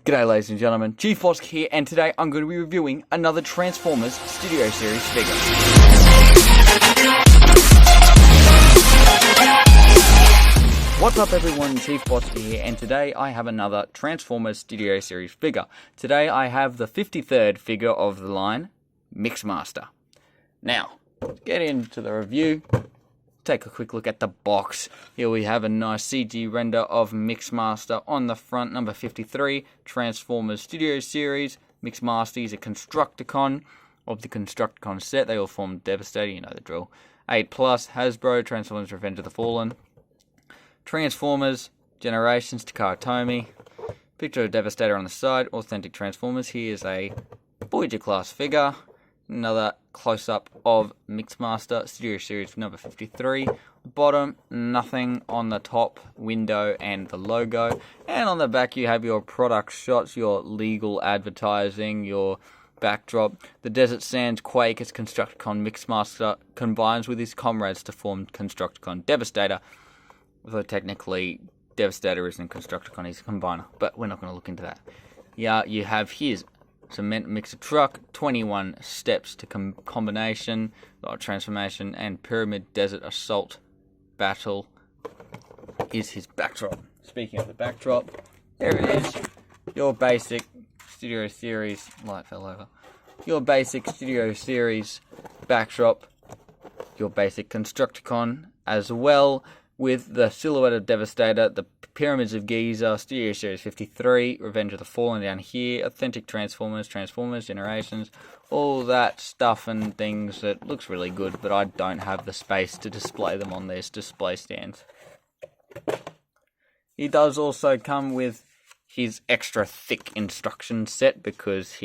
G'day ladies and gentlemen, Chief Fosk here, and today I'm going to be reviewing another Transformers Studio Series figure. What's up everyone, Chief Fosk here, and today I have another Transformers Studio Series figure. Today I have the 53rd figure of the line, Mixmaster. Now, let's get into the review. Take a quick look at the box. Here we have a nice CG render of Mixmaster on the front, number 53, Transformers Studio Series. Mixmaster is a Constructicon of the Constructicon set. They all form Devastator, you know the drill. 8+, Hasbro, Transformers Revenge of the Fallen. Transformers, Generations, Takara Tomy. Picture of Devastator on the side, authentic Transformers. Here's a Voyager class figure. Another close-up of Mixmaster Studio Series number 53. Bottom, nothing on the top window and the logo. And on the back you have your product shots, your legal advertising, your backdrop. The Desert Sands Quake as Constructicon Mixmaster combines with his comrades to form Constructicon Devastator. Although technically Devastator isn't Constructicon, he's a combiner. But we're not going to look into that. Yeah, you have his cement mixer truck, 21 steps to combination, transformation, and pyramid desert assault battle is his backdrop. Speaking of the backdrop, there it is, your basic Studio Series, light fell over, your basic Studio Series backdrop, your basic Constructicon as well, with the silhouette of Devastator, the Pyramids of Giza, Studio Series 53, Revenge of the Fallen down here, authentic Transformers, Generations, all that stuff and things that looks really good, but I don't have the space to display them on these display stands. He does also come with his extra thick instruction set because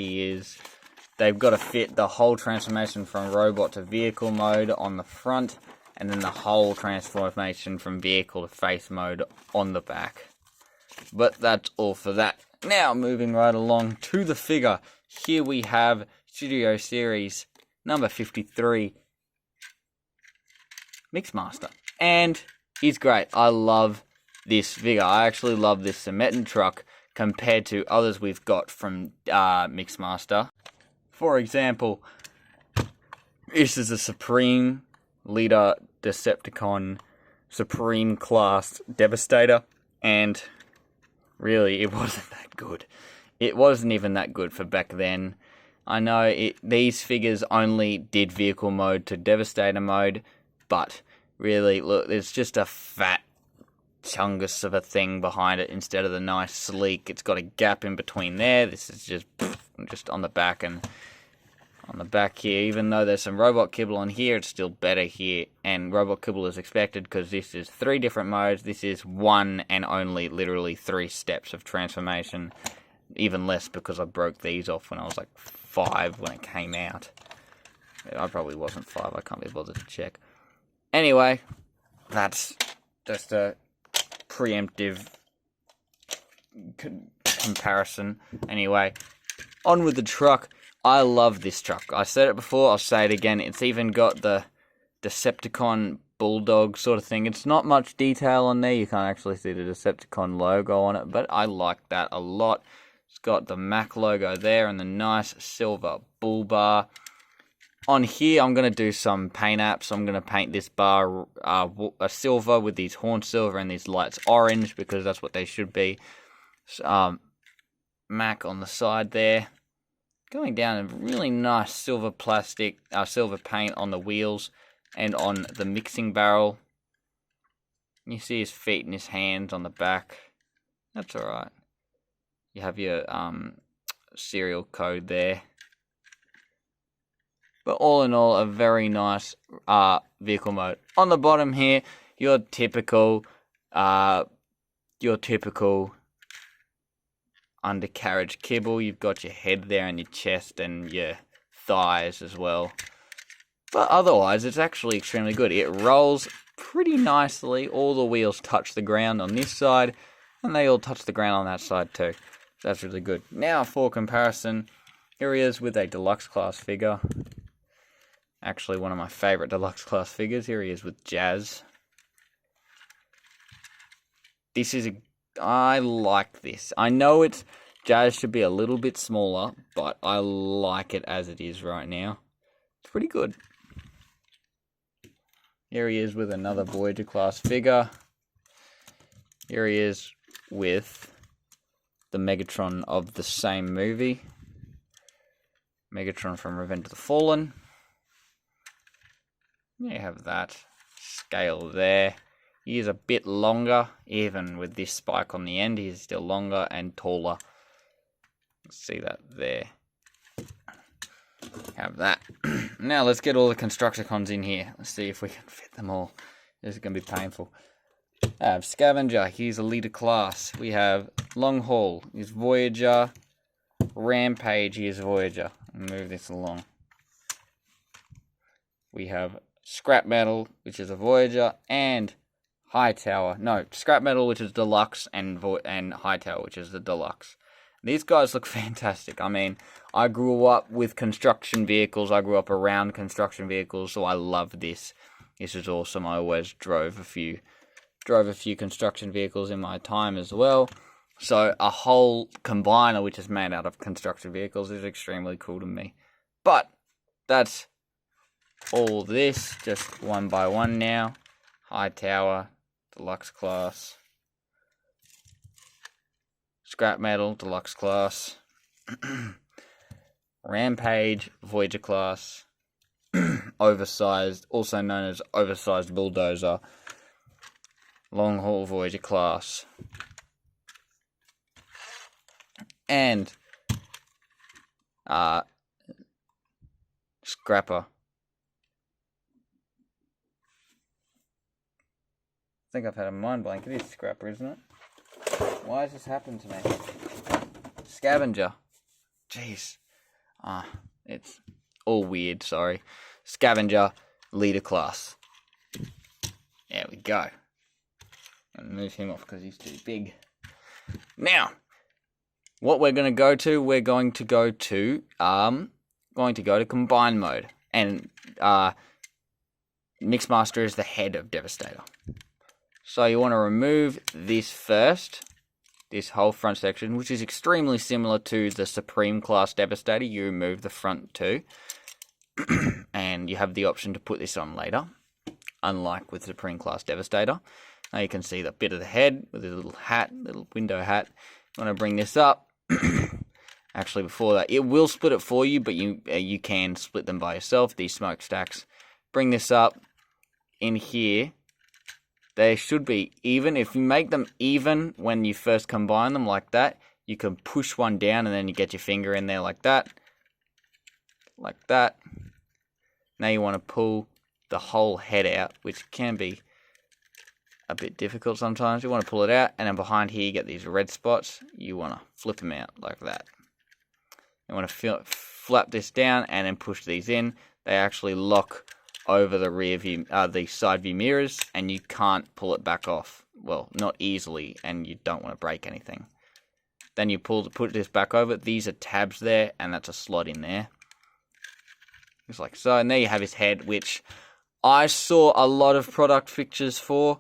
they've got to fit the whole transformation from robot to vehicle mode on the front, and then the whole transformation from vehicle to face mode on the back. But that's all for that. Now, moving right along to the figure. Here we have Studio Series number 53, Mixmaster. And he's great. I love this figure. I actually love this cement truck compared to others we've got from Mixmaster. For example, this is a Supreme Leader Decepticon Supreme Class Devastator, and really it wasn't that good. It wasn't even that good for back then. I know these figures only did vehicle mode to Devastator mode, but really, look, there's just a fat chungus of a thing behind it instead of the nice sleek. It's got a gap in between there. This is just on the back, and on the back here, even though there's some robot kibble on here, it's still better here, and robot kibble is expected because this is 3 different modes. This is one and only literally 3 steps of transformation, even less because I broke these off when I was like 5 when it came out. I probably wasn't 5, I can't be bothered to check. Anyway, that's just a preemptive comparison. Anyway, on with the truck. I love this truck. I said it before, I'll say it again. It's even got the Decepticon Bulldog sort of thing. It's not much detail on there. You can't actually see the Decepticon logo on it, but I like that a lot. It's got the Mac logo there and the nice silver bull bar. On here, I'm going to do some paint apps. I'm going to paint this bar a silver with these horns silver and these lights orange because that's what they should be. Mac on the side there. Going down a really nice silver silver paint on the wheels and on the mixing barrel. You see his feet and his hands on the back. That's alright. You have your serial code there. But all in all, a very nice vehicle mode. On the bottom here, your typical undercarriage kibble. You've got your head there and your chest and your thighs as well. But otherwise, it's actually extremely good. It rolls pretty nicely. All the wheels touch the ground on this side, and they all touch the ground on that side too. So that's really good. Now, for comparison, here he is with a deluxe class figure. Actually, one of my favorite deluxe class figures. Here he is with Jazz. I like this. I know it's Jazz should be a little bit smaller, but I like it as it is right now. It's pretty good. Here he is with another Voyager class figure. Here he is with the Megatron of the same movie. Megatron from Revenge of the Fallen. You have that scale there. He is a bit longer, even with this spike on the end. He's still longer and taller. See that there. Have that. Now let's get all the Constructicons in here. Let's see if we can fit them all. This is going to be painful. I have Scavenger. He's a leader class. We have Long Haul. He's Voyager. Rampage. He's Voyager. Move this along. We have Scrap Metal, which is a Voyager, and Hightower. No, Scrap Metal, which is Deluxe, and Hightower, which is the Deluxe. These guys look fantastic. I mean, I grew up with construction vehicles. I grew up around construction vehicles, so I love this. This is awesome. I always drove a few construction vehicles in my time as well. So a whole combiner, which is made out of construction vehicles, is extremely cool to me. But that's all this, just one by one now. Hightower, Deluxe class. Scrap Metal, Deluxe class. Rampage, Voyager class. Oversized, also known as Oversized Bulldozer. Long Haul, Voyager class. And Scrapper. I think I've had a mind blank. It is Scrapper, isn't it? Why has this happened to me? Scavenger. Jeez. It's all weird, sorry. Scavenger, leader class. There we go. I'm going to move him off because he's too big. Now, what we're going to go to, we're going to go to combine mode. And Mixmaster is the head of Devastator. So you want to remove this first, this whole front section, which is extremely similar to the Supreme class Devastator. You remove the front too, and you have the option to put this on later, unlike with Supreme class Devastator. Now you can see the bit of the head with a little hat, little window hat. You want to bring this up. Actually, before that, it will split it for you, but you can split them by yourself, these smokestacks. Bring this up in here. They should be even. If you make them even when you first combine them like that, you can push one down and then you get your finger in there like that. Like that. Now you want to pull the whole head out, which can be a bit difficult sometimes. You want to pull it out, and then behind here you get these red spots. You want to flip them out like that. You want to flap this down and then push these in. They actually lock over the rear view, the side view mirrors, and you can't pull it back off. Well, not easily, and you don't want to break anything. Then you put this back over. These are tabs there, and that's a slot in there. Just like so. And there you have his head, which I saw a lot of product pictures for.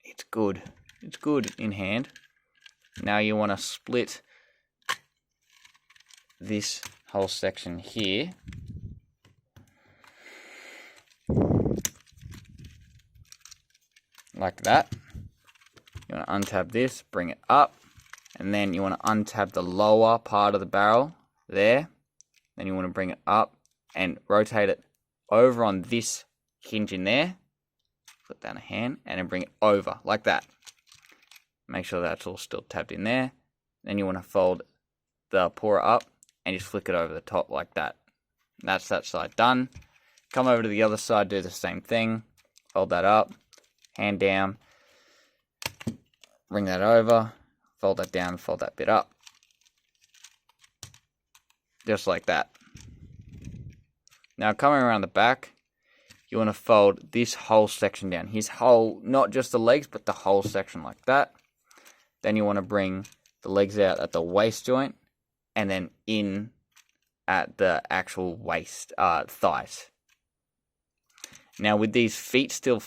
It's good. It's good in hand. Now you want to split this whole section here. Like that. You want to untab this, bring it up, and then you want to untab the lower part of the barrel there. Then you want to bring it up and rotate it over on this hinge in there. Put down a hand and then bring it over like that. Make sure that's all still tabbed in there. Then you want to fold the pourer up and just flick it over the top like that. That's that side done. Come over to the other side, do the same thing. Fold that up. Hand down, bring that over, fold that down, fold that bit up. Just like that. Now coming around the back, you want to fold this whole section down. His whole, not just the legs, but the whole section like that. Then you want to bring the legs out at the waist joint, and then in at the actual waist, thighs. Now with these feet still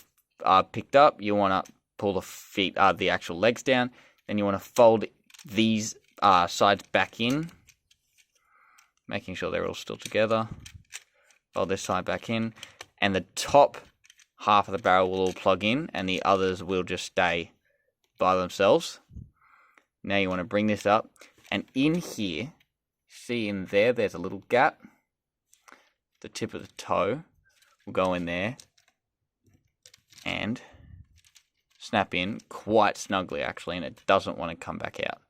picked up, you want to pull the feet, the actual legs down. Then you want to fold these sides back in, making sure they're all still together. Fold this side back in, and the top half of the barrel will all plug in, and the others will just stay by themselves. Now you want to bring this up, and in here, see in there, there's a little gap. The tip of the toe will go in there and snap in quite snugly, actually, and it doesn't want to come back out.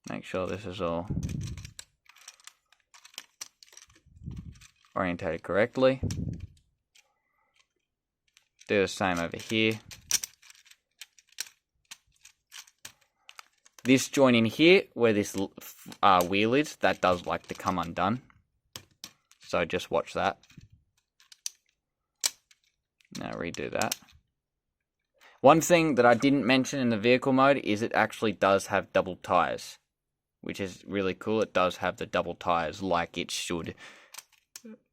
Make sure this is all orientated correctly. Do the same over here. This joint in here, where this wheel is, that does like to come undone. So just watch that. Now redo that. One thing that I didn't mention in the vehicle mode is it actually does have double tires, which is really cool. It does have the double tires like it should,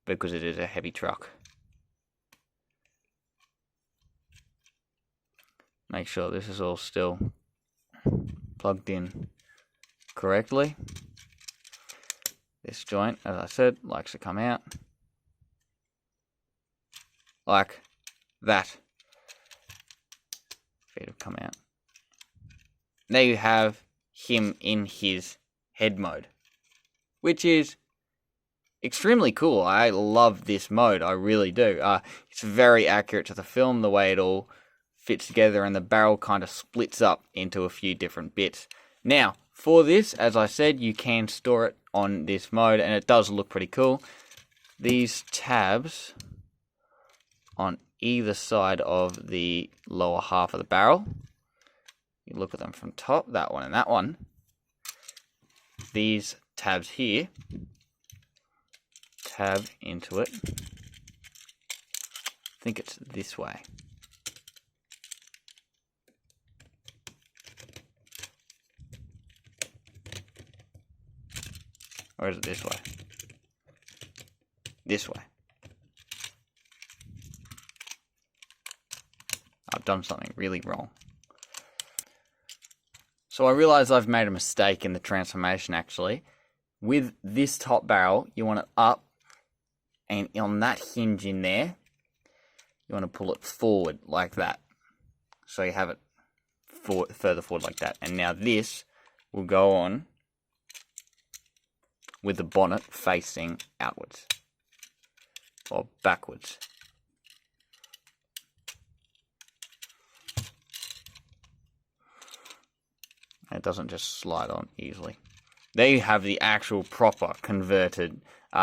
because it is a heavy truck. Make sure this is all still plugged in correctly. This joint, as I said, likes to come out like that. Feet have come out. There you have him in his head mode, which is extremely cool. I love this mode, I really do. It's very accurate to the film, the way it all fits together, and the barrel kind of splits up into a few different bits. Now, for this, as I said, you can store it on this mode, and it does look pretty cool. These tabs on either side of the lower half of the barrel, you look at them from top, that one and that one. These tabs here tab into it. I think it's this way. Or is it this way? This way. I've done something really wrong. So I realize I've made a mistake in the transformation, actually. With this top barrel, you want it up, and on that hinge in there, you want to pull it forward like that. So you have it further forward like that. And now this will go on with the bonnet facing outwards or backwards. It doesn't just slide on easily. There you have the actual proper converted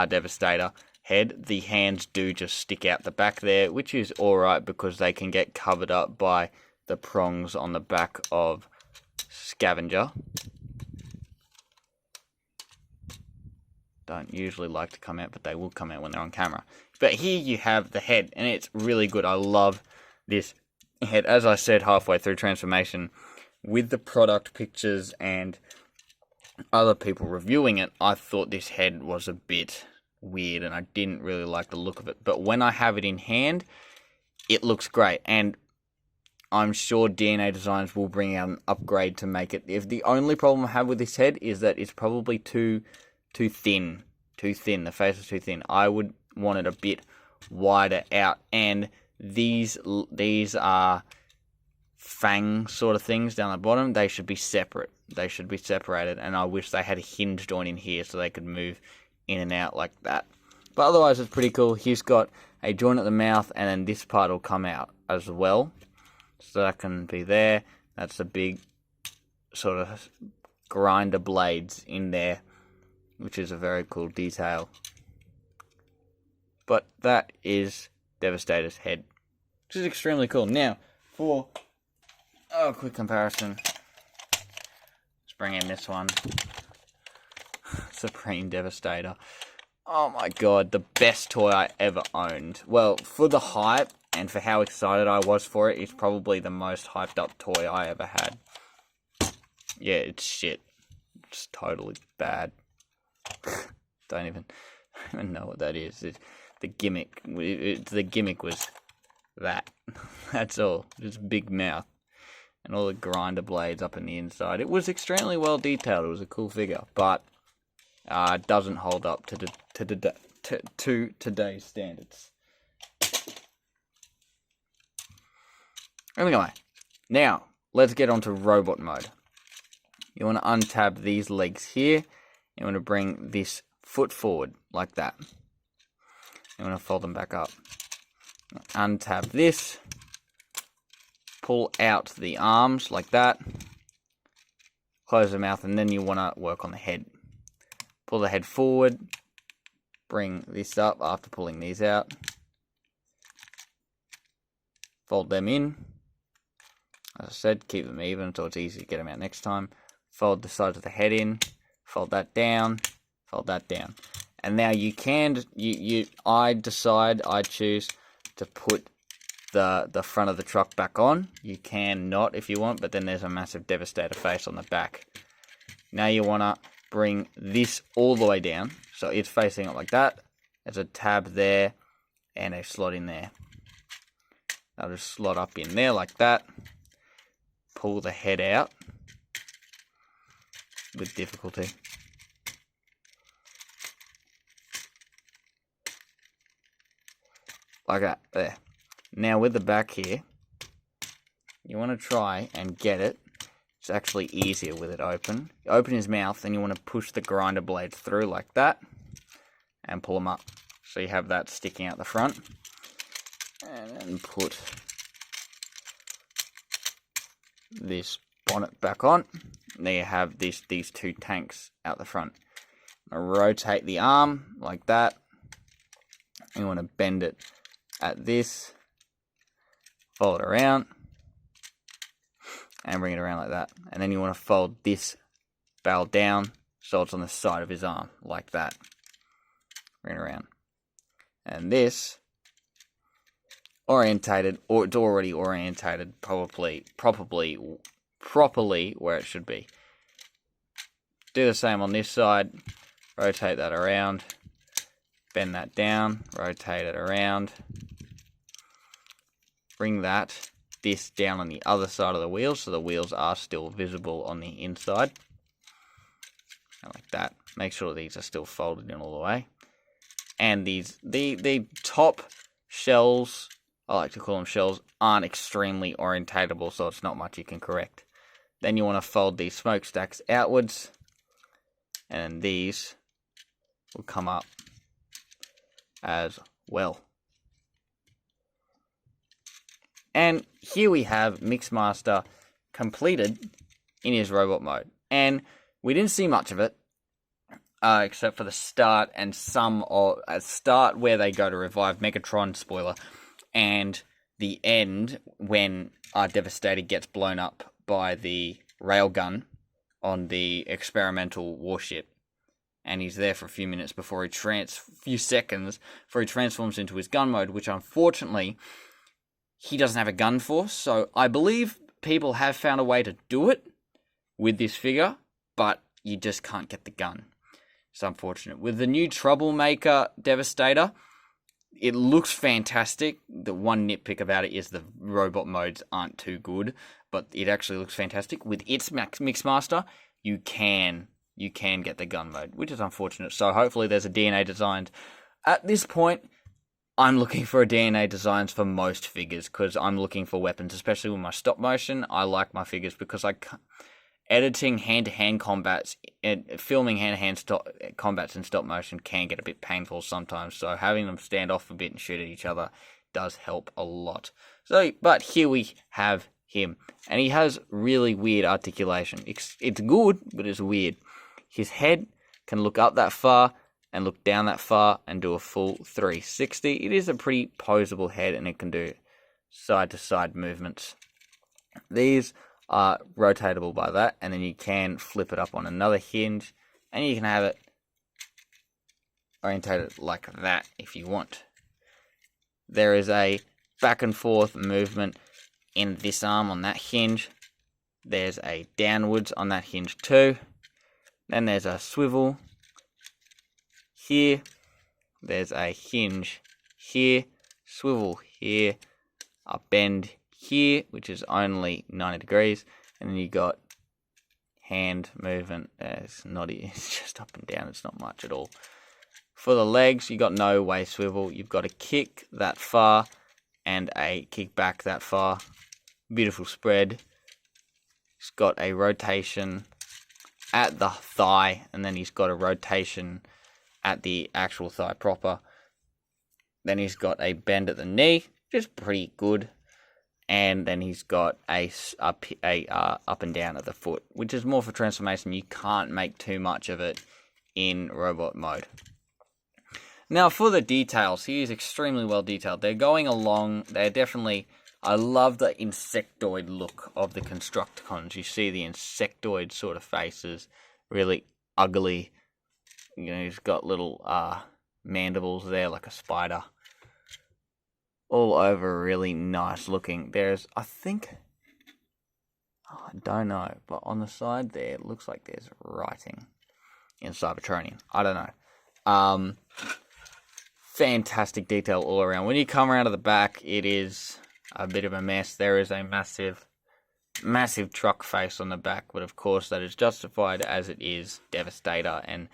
Devastator head. The hands do just stick out the back there, which is alright because they can get covered up by the prongs on the back of Scavenger. Don't usually like to come out, but they will come out when they're on camera. But here you have the head, and it's really good. I love this head. As I said halfway through transformation, with the product pictures and other people reviewing it, I thought this head was a bit weird, and I didn't really like the look of it. But when I have it in hand, it looks great, and I'm sure DNA Designs will bring out an upgrade to make it. If the only problem I have with this head is that it's probably too thin. The face is too thin. I would want it a bit wider out, and these are fang sort of things down the bottom. They should be separate. They should be separated, and I wish they had a hinge joint in here so they could move in and out like that. But otherwise, it's pretty cool. He's got a joint at the mouth, and then this part will come out as well. So that can be there. That's the big sort of grinder blades in there, which is a very cool detail. But that is Devastator's head, which is extremely cool. Now, for a quick comparison, let's bring in this one. Supreme Devastator. Oh my god, the best toy I ever owned. Well, for the hype and for how excited I was for it, it's probably the most hyped up toy I ever had. Yeah, it's shit. It's totally bad. Don't even know what that is. The gimmick. The gimmick was that. That's all. Just big mouth. and all the grinder blades up in the inside. It was extremely well detailed. It was a cool figure, but it doesn't hold up to today's standards. Anyway, now let's get on to robot mode. You want to untab these legs here. You want to bring this foot forward like that. You want to fold them back up. Untab this. Pull out the arms like that. Close the mouth, and then you want to work on the head. Pull the head forward. Bring this up after pulling these out. Fold them in. As I said, keep them even so it's easy to get them out next time. Fold the sides of the head in. Fold that down. Fold that down. And now you can, I choose to put the front of the truck back on. You can not if you want, but then there's a massive Devastator face on the back. Now you want to bring this all the way down, so it's facing up like that. There's a tab there, and a slot in there. I'll just slot up in there like that. Pull the head out with difficulty. Like that, there. Now with the back here, you want to try and get it. It's actually easier with it open. You open his mouth, and you want to push the grinder blades through like that, and pull them up. So you have that sticking out the front. And then put this bonnet back on. And there you have these two tanks out the front. Rotate the arm like that. You want to bend it at this, fold it around, and bring it around like that. And then you want to fold this barrel down so it's on the side of his arm, like that. Bring it around. And this, orientated, or it's already orientated properly where it should be. Do the same on this side, rotate that around, bend that down, rotate it around, bring this down on the other side of the wheels so the wheels are still visible on the inside. Like that. Make sure these are still folded in all the way. And the top shells, I like to call them shells, aren't extremely orientatable, so it's not much you can correct. Then you want to fold these smokestacks outwards, and these will come up as well. And here we have Mixmaster completed in his robot mode. And we didn't see much of it, except for the start and start where they go to revive Megatron, spoiler, and the end when our Devastator gets blown up by the railgun on the experimental warship. And he's there for a few minutes before few seconds before he transforms into his gun mode, which unfortunately he doesn't have a gun for. So I believe people have found a way to do it with this figure, but you just can't get the gun. It's unfortunate. With the new Troublemaker Devastator, it looks fantastic. The one nitpick about it is the robot modes aren't too good, but it actually looks fantastic. With its Mixmaster, you can get the gun mode, which is unfortunate. So hopefully there's a DNA designed. At this point, I'm looking for a DNA designs for most figures because I'm looking for weapons, especially with my stop motion. I like my figures because editing hand-to-hand combats and filming hand-to-hand combats in stop motion can get a bit painful sometimes. So having them stand off a bit and shoot at each other does help a lot. So, but here we have him, and he has really weird articulation. It's good, but it's weird. His head can look up that far and look down that far and do a full 360. It is a pretty posable head, and it can do side-to-side movements. These are rotatable by that, and then you can flip it up on another hinge, and you can have it orientated like that if you want. There is a back and forth movement in this arm on that hinge. There's a downwards on that hinge too. Then there's a swivel here. There's a hinge here, swivel here, a bend here, which is only 90 degrees, and then you got hand movement. It's just up and down. It's not much at all. For the legs, you got no way swivel. You've got a kick that far and a kick back that far. Beautiful spread. He's got a rotation at the thigh, and then he's got a rotation at the actual thigh proper. Then he's got a bend at the knee, which is pretty good. And then he's got a up and down at the foot, which is more for transformation. You can't make too much of it in robot mode. Now for the details, he is extremely well detailed. They're going along, they're definitely, I love the insectoid look of the Constructicons. You see the insectoid sort of faces, really ugly. You know, he's got little mandibles there like a spider. All over, really nice looking. There's, I think, I don't know, but on the side there, it looks like there's writing in Cybertronian. I don't know. Fantastic detail all around. When you come around to the back, it is a bit of a mess. There is a massive truck face on the back, but of course that is justified as it is Devastator. And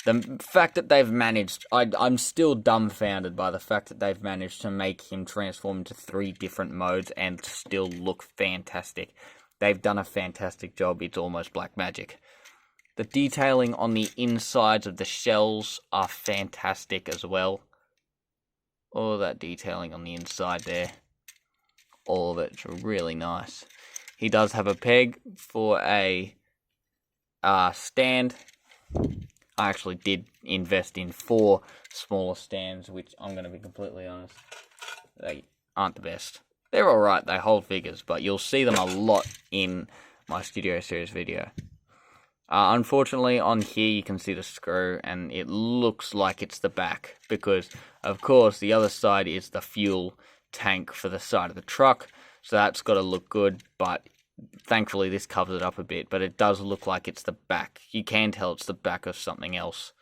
the fact that they've managed, I'm still dumbfounded by the fact that they've managed to make him transform into 3 different modes and still look fantastic. They've done a fantastic job. It's almost black magic. The detailing on the insides of the shells are fantastic as well. All that detailing on the inside there. All of it's really nice. He does have a peg for a stand. I actually did invest in 4 smaller stands, which I'm going to be completely honest, they aren't the best. They're alright, they hold figures, but you'll see them a lot in my Studio Series video. Unfortunately, on here you can see the screw, and it looks like it's the back, because, of course, the other side is the fuel tank for the side of the truck, so that's got to look good, but thankfully this covers it up a bit, but it does look like it's the back. You can tell it's the back of something else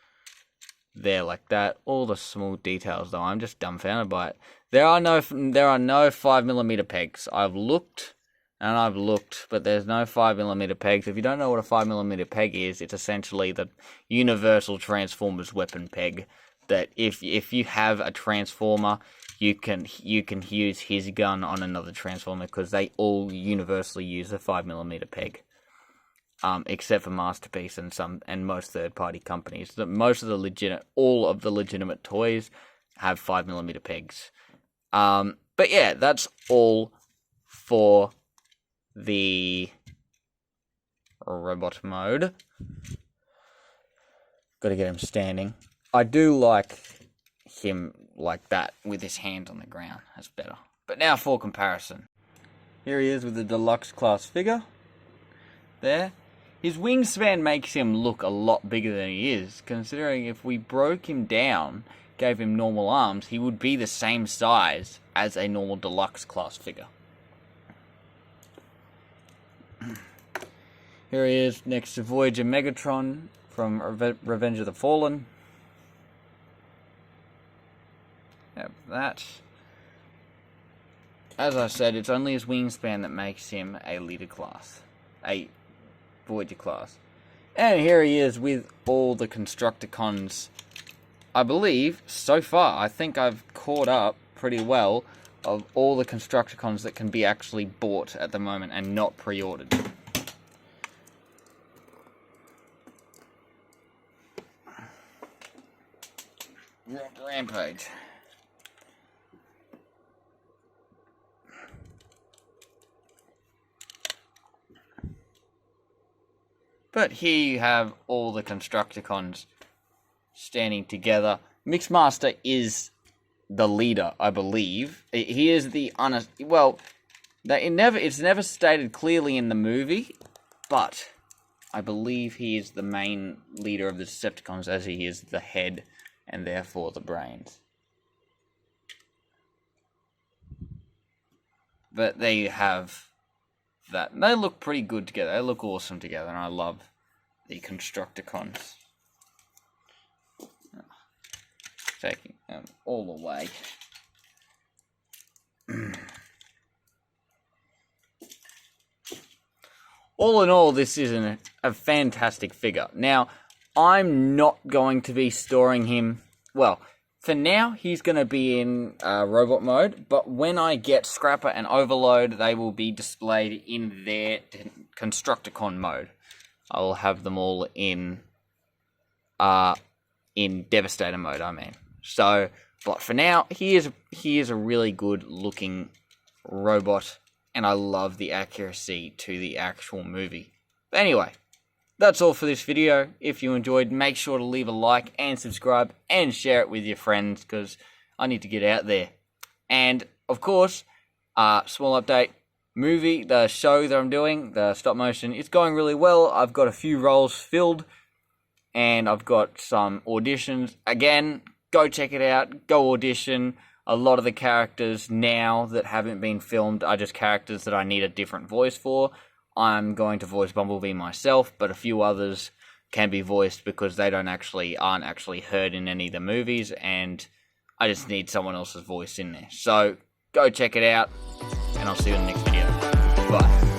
there like that. All the small details, though, I'm just dumbfounded by it. There are no 5mm pegs. I've looked, but there's no 5mm pegs. If you don't know what a 5mm peg is, it's essentially the universal Transformers weapon peg. That if you have a Transformer, you can use his gun on another Transformer, because they all universally use a 5mm peg. Except for Masterpiece and most third-party companies. All of the legitimate toys have 5mm pegs. But yeah, that's all for the robot mode. Got to get him standing. I do like him like that with his hand on the ground. That's better. But now for comparison. Here he is with the deluxe class figure. There. His wingspan makes him look a lot bigger than he is, considering if we broke him down, gave him normal arms, he would be the same size as a normal deluxe class figure. Here he is next to Voyager Megatron from Revenge of the Fallen. Have that. As I said, it's only his wingspan that makes him a leader class. A Voyager class. And here he is with all the Constructicons. I believe, so far, I think I've caught up pretty well of all the Constructicons that can be actually bought at the moment and not pre-ordered. Rampage. But here you have all the Constructicons standing together. Mixmaster is the leader, I believe. He is the honest. Well, it's never stated clearly in the movie, but I believe he is the main leader of the Decepticons, as he is the head and therefore the brains. But there you have that. They look pretty good together. They look awesome together, and I love the Constructicons. Taking them all away. all in all, this is a fantastic figure. Now, I'm not going to be storing him, well, for now, he's going to be in robot mode, but when I get Scrapper and Overload, they will be displayed in their Constructicon mode. I will have them all in Devastator mode, I mean. So, but for now, he is a really good looking robot, and I love the accuracy to the actual movie. But anyway, that's all for this video. If you enjoyed, make sure to leave a like and subscribe and share it with your friends, because I need to get out there. And, of course, small update, the show that I'm doing, the stop motion, it's going really well. I've got a few roles filled, and I've got some auditions. Again, go check it out, go audition. A lot of the characters now that haven't been filmed are just characters that I need a different voice for. I'm going to voice Bumblebee myself, but a few others can be voiced because they aren't actually heard in any of the movies, and I just need someone else's voice in there. So, go check it out, and I'll see you in the next video. Bye.